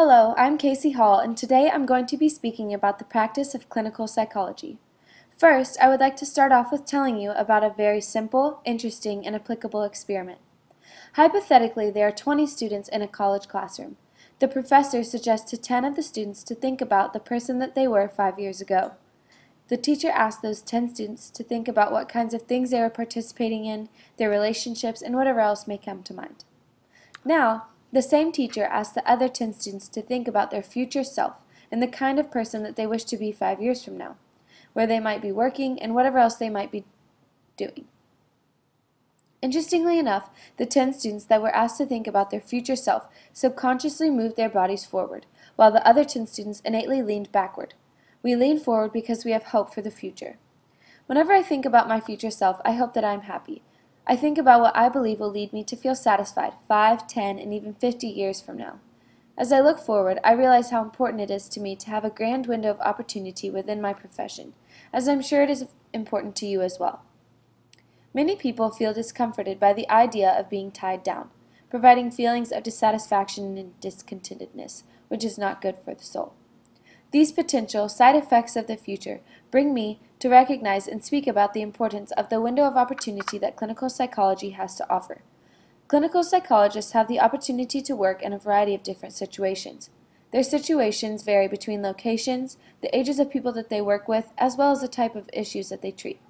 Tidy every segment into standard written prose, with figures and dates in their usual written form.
Hello, I'm Casey Hall, and today I'm going to be speaking about the practice of clinical psychology. First, I would like to start off with telling you about a very simple, interesting, and applicable experiment. Hypothetically, there are 20 students in a college classroom. The professor suggests to 10 of the students to think about the person that they were 5 years ago. The teacher asks those 10 students to think about what kinds of things they were participating in, their relationships, and whatever else may come to mind. Now, the same teacher asks the other 10 students to think about their future self and the kind of person that they wish to be 5 years from now, where they might be working, and whatever else they might be doing. Interestingly enough, the 10 students that were asked to think about their future self subconsciously moved their bodies forward, while the other 10 students innately leaned backward. We lean forward because we have hope for the future. Whenever I think about my future self, I hope that I am happy. I think about what I believe will lead me to feel satisfied 5, 10, and even 50 years from now. As I look forward, I realize how important it is to me to have a grand window of opportunity within my profession, as I'm sure it is important to you as well. Many people feel discomforted by the idea of being tied down, providing feelings of dissatisfaction and discontentedness, which is not good for the soul. These potential side effects of the future bring me to recognize and speak about the importance of the window of opportunity that clinical psychology has to offer. Clinical psychologists have the opportunity to work in a variety of different situations. Their situations vary between locations, the ages of people that they work with, as well as the type of issues that they treat.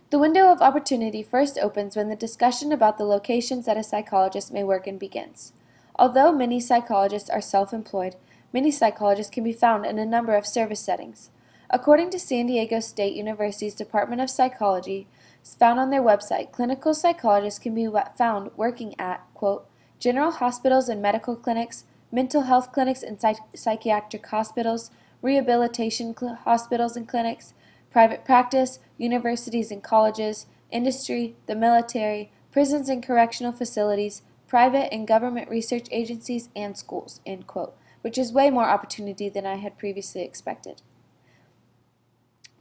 The window of opportunity first opens when the discussion about the locations that a psychologist may work in begins. Although many psychologists are self-employed, many psychologists can be found in a number of service settings. According to San Diego State University's Department of Psychology, found on their website, clinical psychologists can be found working at, quote, general hospitals and medical clinics, mental health clinics and psychiatric hospitals, rehabilitation hospitals and clinics, private practice, universities and colleges, industry, the military, prisons and correctional facilities, private and government research agencies, and schools, end quote, which is way more opportunity than I had previously expected.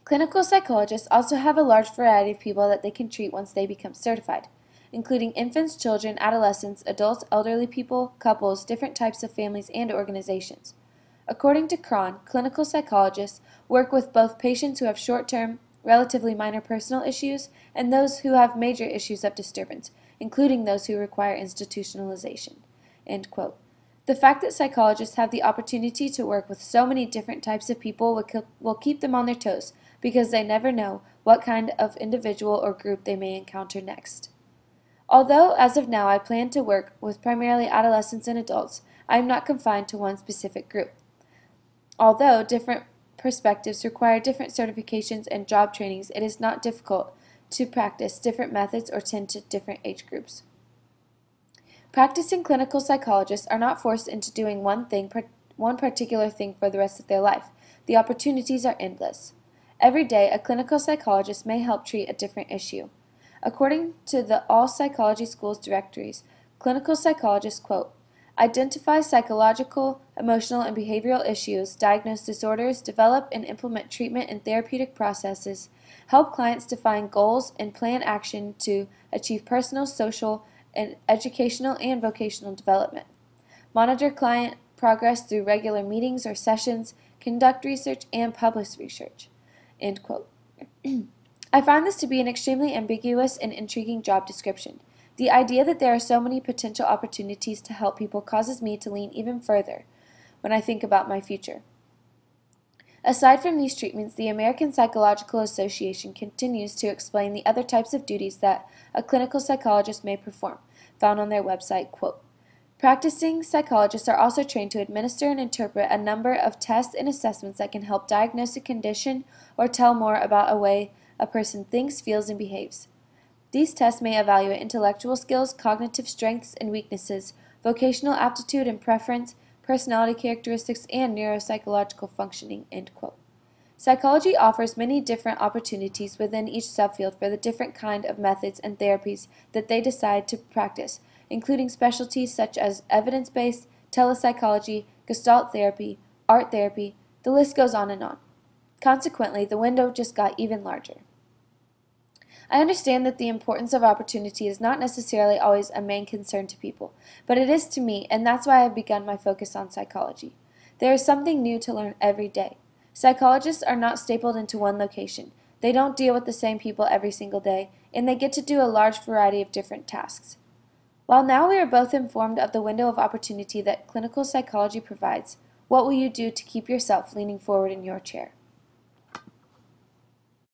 Clinical psychologists also have a large variety of people that they can treat once they become certified, including infants, children, adolescents, adults, elderly people, couples, different types of families, and organizations. According to Cron, clinical psychologists work with both patients who have short-term, relatively minor personal issues and those who have major issues of disturbance, including those who require institutionalization. End quote. The fact that psychologists have the opportunity to work with so many different types of people will keep them on their toes because they never know what kind of individual or group they may encounter next. Although, as of now, I plan to work with primarily adolescents and adults, I am not confined to one specific group. Although different perspectives require different certifications and job trainings, it is not difficult to practice different methods or tend to different age groups. Practicing clinical psychologists are not forced into doing one particular thing for the rest of their life. The opportunities are endless. Every day, a clinical psychologist may help treat a different issue. According to the All Psychology Schools directories, clinical psychologists, quote, identify psychological, emotional, and behavioral issues, diagnose disorders, develop and implement treatment and therapeutic processes, help clients define goals and plan action to achieve personal, social, and educational and vocational development, monitor client progress through regular meetings or sessions, conduct research, and publish research. End quote. I find this to be an extremely ambiguous and intriguing job description. The idea that there are so many potential opportunities to help people causes me to lean even further when I think about my future. Aside from these treatments, the American Psychological Association continues to explain the other types of duties that a clinical psychologist may perform, found on their website, quote, practicing psychologists are also trained to administer and interpret a number of tests and assessments that can help diagnose a condition or tell more about a way a person thinks, feels, and behaves. These tests may evaluate intellectual skills, cognitive strengths and weaknesses, vocational aptitude and preference, personality characteristics, and neuropsychological functioning, end quote. Psychology offers many different opportunities within each subfield for the different kind of methods and therapies that they decide to practice, including specialties such as evidence-based, telepsychology, gestalt therapy, art therapy, the list goes on and on. Consequently, the window just got even larger. I understand that the importance of opportunity is not necessarily always a main concern to people, but it is to me, and that's why I've begun my focus on psychology. There is something new to learn every day. Psychologists are not stapled into one location. They don't deal with the same people every single day, and they get to do a large variety of different tasks. While now we are both informed of the window of opportunity that clinical psychology provides, what will you do to keep yourself leaning forward in your chair?